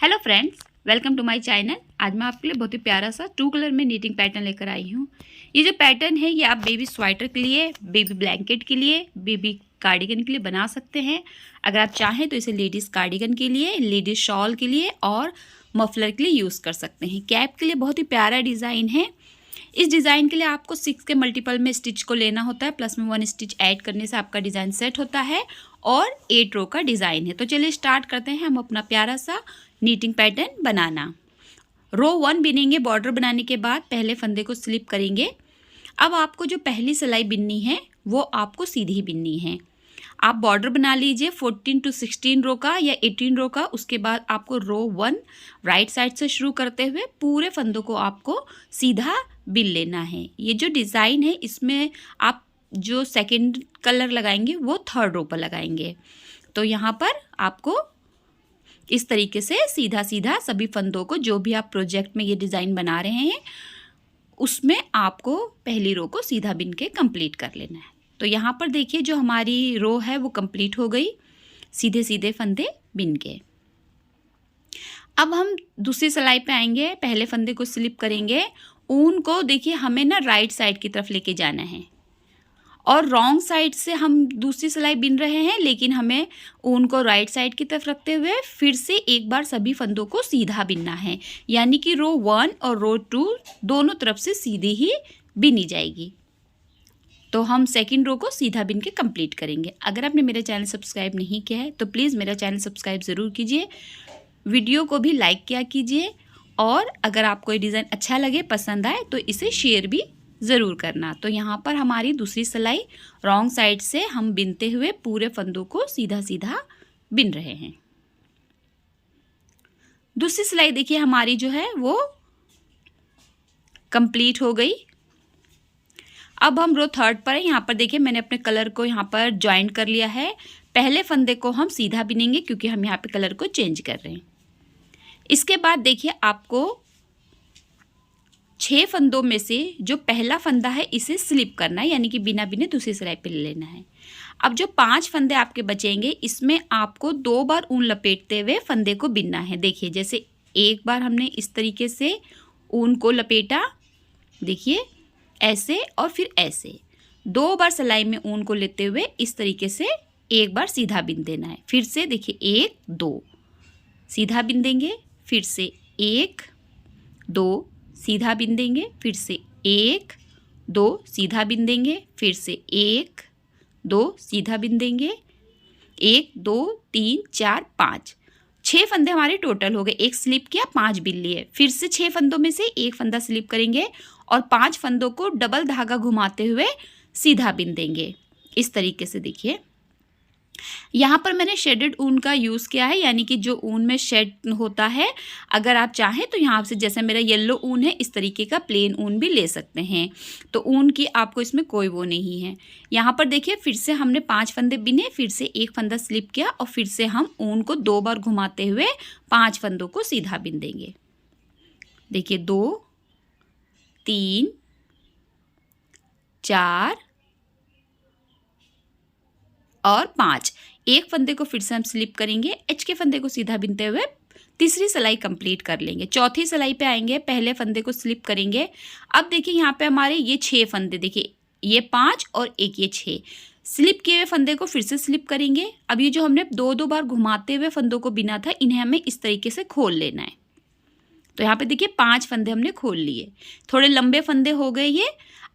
Hello friends, welcome to my channel. आज मैं आपके लिए बहुत ही प्यारा सा 2 कलर में नीटिंग पैटर्न लेकर आई हूँ। ये जो पैटर्न है ये आप बेबी स्वेटर के लिए, बेबी ब्लैंकेट के लिए, बेबी कार्डिगन के लिए बना सकते हैं। अगर आप चाहें तो इसे लेडीज़ कार्डिगन के लिए, लेडीज़ शॉल के लिए और मफलर के लिए यूज़ कर सकते हैं। कैप के लिए बहुत ही प्यारा डिज़ाइन है। इस डिज़ाइन के लिए आपको 6 के मल्टीपल में स्टिच को लेना होता है, प्लस में 1 स्टिच ऐड करने से आपका डिज़ाइन सेट होता है और 8 रो का डिज़ाइन है। तो चलिए स्टार्ट करते हैं हम अपना प्यारा सा नीटिंग पैटर्न बनाना। रो 1 बिनेंगे। बॉर्डर बनाने के बाद पहले फंदे को स्लिप करेंगे। अब आपको जो पहली सिलाई बिननी है वो आपको सीधी बिननी है। आप बॉर्डर बना लीजिए 14 to 16 रो का या 18 रो का। उसके बाद आपको रो 1 राइट साइड से शुरू करते हुए पूरे फंदों को आपको सीधा बिन लेना है। ये जो डिज़ाइन है इसमें आप जो सेकंड कलर लगाएंगे वो थर्ड रो पर लगाएंगे। तो यहाँ पर आपको इस तरीके से सीधा सीधा सभी फंदों को, जो भी आप प्रोजेक्ट में ये डिज़ाइन बना रहे हैं उसमें आपको पहली रो को सीधा बिन के कंप्लीट कर लेना है। तो यहाँ पर देखिए जो हमारी रो है वो कंप्लीट हो गई, सीधे सीधे फंदे बिन के। अब हम दूसरी सिलाई पे आएंगे। पहले फंदे को स्लिप करेंगे। ऊन को देखिए हमें ना राइट साइड की तरफ लेके जाना है और रॉन्ग साइड से हम दूसरी सिलाई बिन रहे हैं, लेकिन हमें ऊन को राइट साइड की तरफ रखते हुए फिर से एक बार सभी फंदों को सीधा बिनना है। यानी कि रो 1 और रो 2 दोनों तरफ से सीधी ही बिनी जाएगी। तो हम सेकंड रो को सीधा बिन के कंप्लीट करेंगे। अगर आपने मेरा चैनल सब्सक्राइब नहीं किया है तो प्लीज़ मेरा चैनल सब्सक्राइब ज़रूर कीजिए, वीडियो को भी लाइक किया कीजिए और अगर आपको ये डिज़ाइन अच्छा लगे, पसंद आए तो इसे शेयर भी ज़रूर करना। तो यहाँ पर हमारी दूसरी सिलाई रॉन्ग साइड से हम बिनते हुए पूरे फंदों को सीधा सीधा बिन रहे हैं। दूसरी सिलाई देखिए हमारी जो है वो कंप्लीट हो गई। अब हम रो थर्ड पर है। यहाँ पर देखिए मैंने अपने कलर को यहाँ पर ज्वाइंट कर लिया है। पहले फंदे को हम सीधा बिनेंगे क्योंकि हम यहाँ पे कलर को चेंज कर रहे हैं। इसके बाद देखिए आपको 6 फंदों में से जो पहला फंदा है इसे स्लिप करना है, यानी कि बिना बिने दूसरी सिलाई पे ले लेना है। अब जो 5 फंदे आपके बचेंगे इसमें आपको 2 बार ऊन लपेटते हुए फंदे को बिनना है। देखिए जैसे एक बार हमने इस तरीके से ऊन को लपेटा, देखिए ऐसे, और फिर ऐसे 2 बार सिलाई में ऊन को लेते हुए इस तरीके से एक बार सीधा बिन देना है। फिर से देखिए 1 2 सीधा बिन देंगे, फिर से 1 2 सीधा बिन देंगे, फिर से 1 2 सीधा बिन देंगे, फिर से 1 2 सीधा बिन देंगे, 1 2 3 4 5 6 फंदे हमारे टोटल हो गए। एक स्लिप किया, 5 बिन लिए। फिर से 6 फंदों में से एक फंदा स्लिप करेंगे और 5 फंदों को डबल धागा घुमाते हुए सीधा बिन देंगे। इस तरीके से देखिए यहाँ पर मैंने शेडेड ऊन का यूज़ किया है, यानी कि जो ऊन में शेड होता है। अगर आप चाहें तो यहाँ से, जैसे मेरा येलो ऊन है, इस तरीके का प्लेन ऊन भी ले सकते हैं। तो ऊन की आपको इसमें कोई वो नहीं है। यहाँ पर देखिए फिर से हमने 5 फंदे बिने, फिर से एक फंदा स्लिप किया और फिर से हम ऊन को 2 बार घुमाते हुए 5 फंदों को सीधा बिन देंगे। देखिए 2 3 4 और 5। एक फंदे को फिर से हम स्लिप करेंगे, एच के फंदे को सीधा बिनते हुए तीसरी सिलाई कंप्लीट कर लेंगे। चौथी सिलाई पे आएंगे, पहले फंदे को स्लिप करेंगे। अब देखिए यहाँ पे हमारे ये 6 फंदे, देखिए ये 5 और एक ये 6 स्लिप किए हुए फंदे को फिर से स्लिप करेंगे। अब ये जो हमने 2 बार घुमाते हुए फंदों को बिना था, इन्हें हमें इस तरीके से खोल लेना है। तो यहाँ पे देखिए 5 फंदे हमने खोल लिए, थोड़े लंबे फंदे हो गए ये।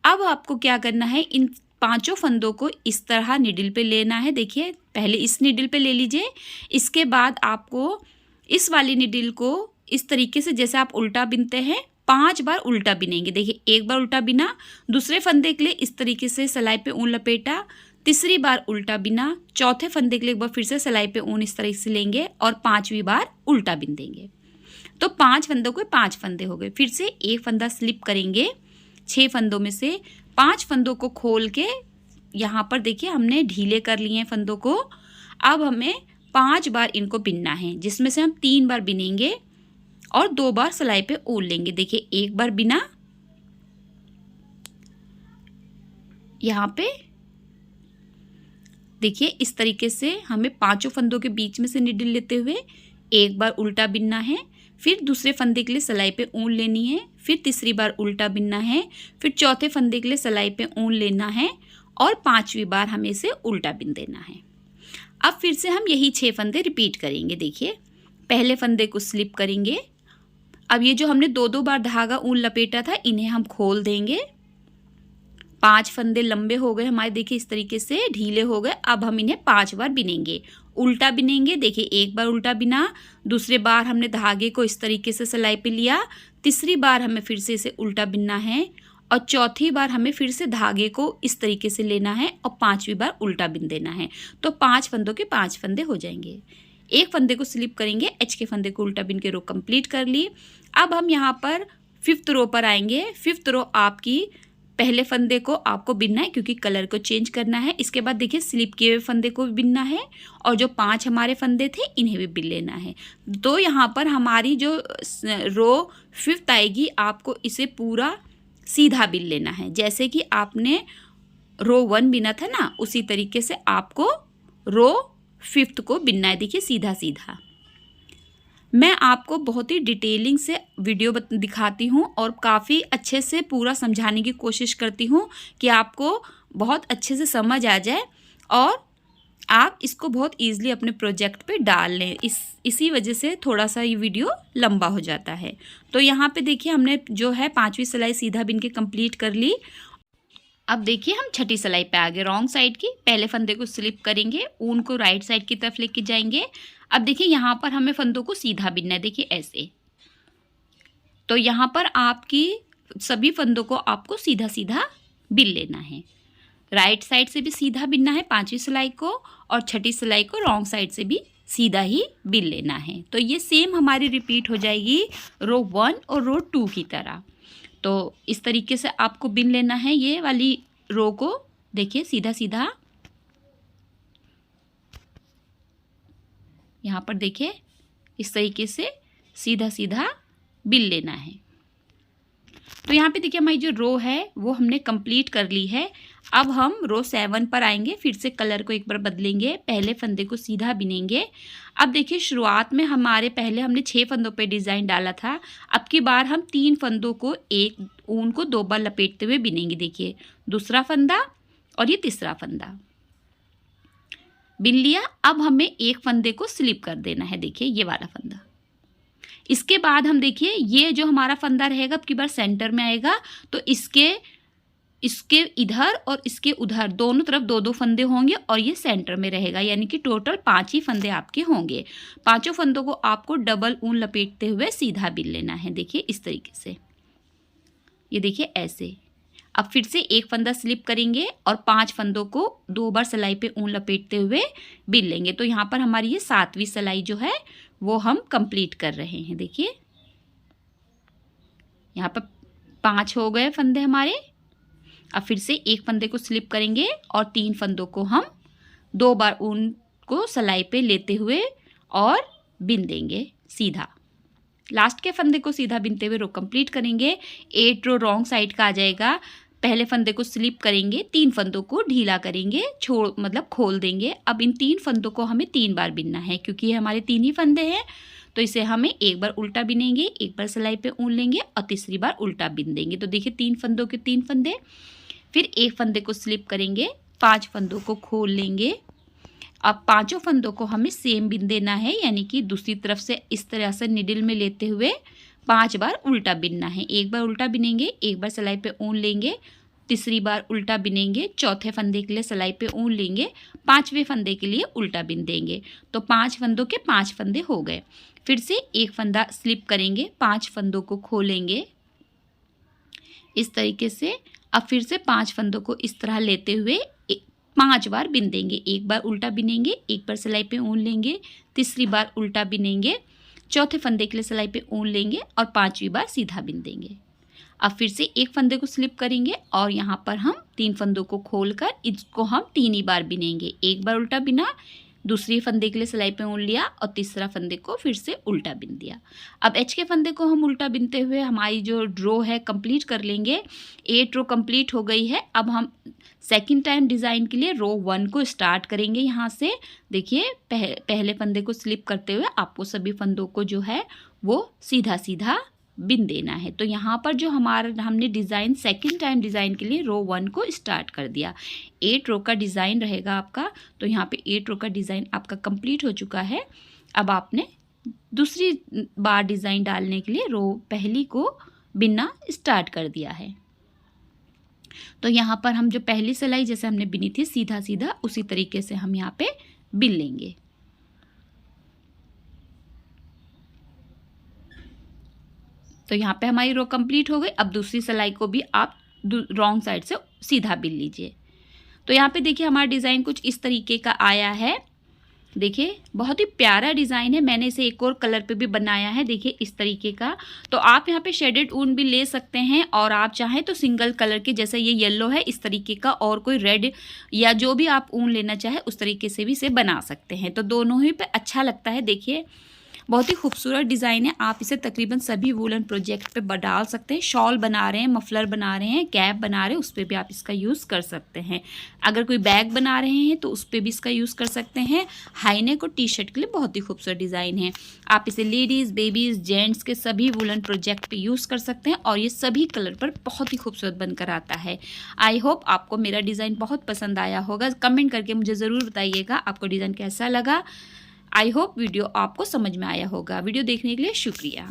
अब आपको क्या करना है, इन 5 फंदों को इस तरह निडल पे लेना है। देखिए पहले इस निडल पे ले लीजिए, इसके बाद आपको इस वाली निडल को इस तरीके से, जैसे आप उल्टा बिनते हैं, 5 बार उल्टा बिनेंगे। देखिए एक बार उल्टा बिना, दूसरे फंदे के लिए इस तरीके से सिलाई पे ऊन लपेटा, तीसरी बार उल्टा बिना, चौथे फंदे के लिए एक बार फिर से सिलाई पे ऊन इस तरीके से लेंगे और 5वीं बार उल्टा बिन देंगे। तो 5 फंदों के 5 फंदे हो गए। फिर से एक फंदा स्लिप करेंगे, 6 फंदों में से 5 फंदों को खोल के यहाँ पर देखिए हमने ढीले कर लिए हैं फंदों को। अब हमें 5 बार इनको बिनना है, जिसमें से हम 3 बार बिनेंगे और 2 बार सिलाई पे ऊन लेंगे। देखिए एक बार बिना, यहाँ पे देखिए इस तरीके से हमें 5 फंदों के बीच में से निडल लेते हुए एक बार उल्टा बिनना है, फिर दूसरे फंदे के लिए सिलाई पे ऊन लेनी है, फिर तीसरी बार उल्टा बिनना है, फिर चौथे फंदे के लिए सिलाई पे ऊन लेना है और पांचवी बार हमें इसे उल्टा बिन देना है। अब फिर से हम यही 6 फंदे रिपीट करेंगे। देखिए, पहले फंदे को स्लिप करेंगे। अब ये जो हमने 2-2 बार धागा ऊन लपेटा था, इन्हें हम खोल देंगे। 5 फंदे लंबे हो गए हमारे, देखिए इस तरीके से ढीले हो गए। अब हम इन्हें 5 बार बिनेंगे, उल्टा बिनेंगे। देखिए, एक बार उल्टा बिना, दूसरे बार हमने धागे को इस तरीके से सिलाई पे लिया, तीसरी बार हमें फिर से इसे उल्टा बिनना है और चौथी बार हमें फिर से धागे को इस तरीके से लेना है और पांचवी बार उल्टा बिन देना है। तो 5 फंदों के 5 फंदे हो जाएंगे। एक फंदे को स्लिप करेंगे, एच के फंदे को उल्टा बिन के रो कंप्लीट कर ली। अब हम यहाँ पर 5th रो पर आएंगे। 5th रो आपकी पहले फंदे को आपको बिनना है क्योंकि कलर को चेंज करना है। इसके बाद देखिए, स्लिप किए हुए फंदे को भी बिनना है और जो 5 हमारे फंदे थे इन्हें भी बिन लेना है। तो यहाँ पर हमारी जो रो 5th आएगी, आपको इसे पूरा सीधा बिन लेना है। जैसे कि आपने रो 1 बिना था ना, उसी तरीके से आपको रो 5th को बिनना है। देखिए, सीधा सीधा। मैं आपको बहुत ही डिटेलिंग से वीडियो दिखाती हूँ और काफ़ी अच्छे से पूरा समझाने की कोशिश करती हूँ कि आपको बहुत अच्छे से समझ आ जाए और आप इसको बहुत ईजिली अपने प्रोजेक्ट पे डाल लें। इसी वजह से थोड़ा सा ये वीडियो लंबा हो जाता है। तो यहाँ पे देखिए, हमने जो है 5वीं सिलाई सीधा बिन के कंप्लीट कर ली। अब देखिए, हम 6ठी सिलाई पे आ गए, रॉन्ग साइड की। पहले फंदे को स्लिप करेंगे, ऊन को राइट साइड की तरफ लेके जाएंगे। अब देखिए, यहाँ पर हमें फंदों को सीधा बिनना है। देखिए ऐसे। तो यहाँ पर आपकी सभी फंदों को आपको सीधा सीधा बिन लेना है। राइट साइड से भी सीधा बिनना है 5वीं सिलाई को और 6ठी सिलाई को रॉन्ग साइड से भी सीधा ही बिन लेना है। तो ये सेम हमारी रिपीट हो जाएगी रो 1 और रो 2 की तरह। तो इस तरीके से आपको बिन लेना है ये वाली रो को। देखिए, सीधा सीधा यहाँ पर देखिए, इस तरीके से सीधा सीधा बिन लेना है। तो यहाँ पे देखिए, हमारी जो रो है वो हमने कंप्लीट कर ली है। अब हम रो 7 पर आएंगे, फिर से कलर को एक बार बदलेंगे, पहले फंदे को सीधा बिनेंगे। अब देखिए, शुरुआत में हमारे पहले हमने 6 फंदों पे डिज़ाइन डाला था। अब की बार हम 3 फंदों को एक ऊन को 2 बार लपेटते हुए बिनेंगे। देखिए, दूसरा फंदा और ये तीसरा फंदा बिन लिया। अब हमें एक फंदे को स्लिप कर देना है। देखिए, ये वाला फंदा। इसके बाद हम देखिए, ये जो हमारा फंदा रहेगा अब की बार सेंटर में आएगा। तो इसके इधर और इसके उधर दोनों तरफ 2-2 फंदे होंगे और ये सेंटर में रहेगा, यानी कि टोटल 5 ही फंदे आपके होंगे। 5 फंदों को आपको डबल ऊन लपेटते हुए सीधा बिन लेना है। देखिए, इस तरीके से। ये देखिए ऐसे। अब फिर से एक फंदा स्लिप करेंगे और 5 फंदों को 2 बार सिलाई पे ऊन लपेटते हुए बिन लेंगे। तो यहाँ पर हमारी ये 7वीं सिलाई जो है वो हम कंप्लीट कर रहे हैं। देखिए, यहाँ पर 5 हो गए फंदे हमारे। अब फिर से एक फंदे को स्लिप करेंगे और 3 फंदों को हम 2 बार ऊन को सिलाई पे लेते हुए और बिन देंगे सीधा। लास्ट के फंदे को सीधा बिनते हुए रो कंप्लीट करेंगे। 8 रो रॉन्ग साइड का आ जाएगा। पहले फंदे को स्लिप करेंगे, 3 फंदों को ढीला करेंगे, मतलब खोल देंगे। अब इन 3 फंदों को हमें 3 बार बिनना है क्योंकि ये हमारे 3 ही फंदे हैं। तो इसे हमें एक बार उल्टा बिनेंगे, एक बार सिलाई पे ऊन लेंगे और तीसरी बार उल्टा बिन देंगे। तो देखिए, 3 फंदों के 3 फंदे। फिर एक फंदे को स्लिप करेंगे, 5 फंदों को खोल लेंगे। अब 5 फंदों को हमें सेम बिन देना है, यानी कि दूसरी तरफ से इस तरह से निडल में लेते हुए 5 बार उल्टा बिनना है। एक बार उल्टा बिनेंगे, एक बार सिलाई पे ऊन लेंगे, तीसरी बार उल्टा बिनेंगे, चौथे फंदे के लिए सिलाई पे ऊन लेंगे, 5वें फंदे के लिए उल्टा बिन देंगे। तो 5 फंदों के 5 फंदे हो गए। फिर से एक फंदा स्लिप करेंगे, 5 फंदों को खोलेंगे इस तरीके से। अब फिर से 5 फंदों को इस तरह लेते हुए 5 बार बिन देंगे। एक बार उल्टा बिनेंगे, एक बार सिलाई पे ऊन लेंगे, तीसरी बार उल्टा बिनेंगे, चौथे फंदे के लिए सिलाई पे ऊन लेंगे और 5वीं बार सीधा बिन देंगे। अब फिर से एक फंदे को स्लिप करेंगे और यहाँ पर हम 3 फंदों को खोलकर इसको हम 3 ही बार बिनेंगे। एक बार उल्टा बिना, दूसरी फंदे के लिए सिलाई पे ऊन लिया और तीसरा फंदे को फिर से उल्टा बिन दिया। अब एच के फंदे को हम उल्टा बिनते हुए हमारी जो रो है कंप्लीट कर लेंगे। 8 रो कंप्लीट हो गई है। अब हम सेकंड टाइम डिज़ाइन के लिए रो 1 को स्टार्ट करेंगे। यहाँ से देखिए पहले फंदे को स्लिप करते हुए आपको सभी फंदों को जो है वो सीधा सीधा बिन देना है। तो यहाँ पर जो हमने डिज़ाइन सेकंड टाइम डिज़ाइन के लिए रो 1 को स्टार्ट कर दिया। 8 रो का डिज़ाइन रहेगा आपका। तो यहाँ पे 8 रो का डिज़ाइन आपका कंप्लीट हो चुका है। अब आपने दूसरी बार डिज़ाइन डालने के लिए रो पहली को बिनना स्टार्ट कर दिया है। तो यहाँ पर हम जो पहली सिलाई जैसे हमने बिनी थी सीधा सीधा उसी तरीके से हम यहाँ पे बिन लेंगे। तो यहाँ पे हमारी रो कंप्लीट हो गई। अब दूसरी सिलाई को भी आप रॉन्ग साइड से सीधा बिन लीजिए। तो यहाँ पे देखिए हमारा डिज़ाइन कुछ इस तरीके का आया है। देखिए बहुत ही प्यारा डिज़ाइन है। मैंने इसे एक और कलर पे भी बनाया है, देखिए इस तरीके का। तो आप यहाँ पे शेडेड ऊन भी ले सकते हैं और आप चाहें तो सिंगल कलर के, जैसे ये येलो है इस तरीके का, और कोई रेड या जो भी आप ऊन लेना चाहे उस तरीके से भी इसे बना सकते हैं। तो दोनों ही पे अच्छा लगता है। देखिए बहुत ही खूबसूरत डिज़ाइन है। आप इसे तकरीबन सभी वूलन प्रोजेक्ट पे डाल सकते हैं। शॉल बना रहे हैं, मफलर बना रहे हैं, कैप बना रहे हैं, उस पर भी आप इसका यूज़ कर सकते हैं। अगर कोई बैग बना रहे हैं तो उस पर भी इसका यूज़ कर सकते हैं। हाई नेक और टी शर्ट के लिए बहुत ही खूबसूरत डिज़ाइन है। आप इसे लेडीज़, बेबीज़, जेंट्स के सभी वूलन प्रोजेक्ट पे यूज़ कर सकते हैं और ये सभी कलर पर बहुत ही खूबसूरत बनकर आता है। आई होप आपको मेरा डिज़ाइन बहुत पसंद आया होगा। कमेंट करके मुझे ज़रूर बताइएगा आपको डिज़ाइन कैसा लगा। आई होप वीडियो आपको समझ में आया होगा। वीडियो देखने के लिए शुक्रिया।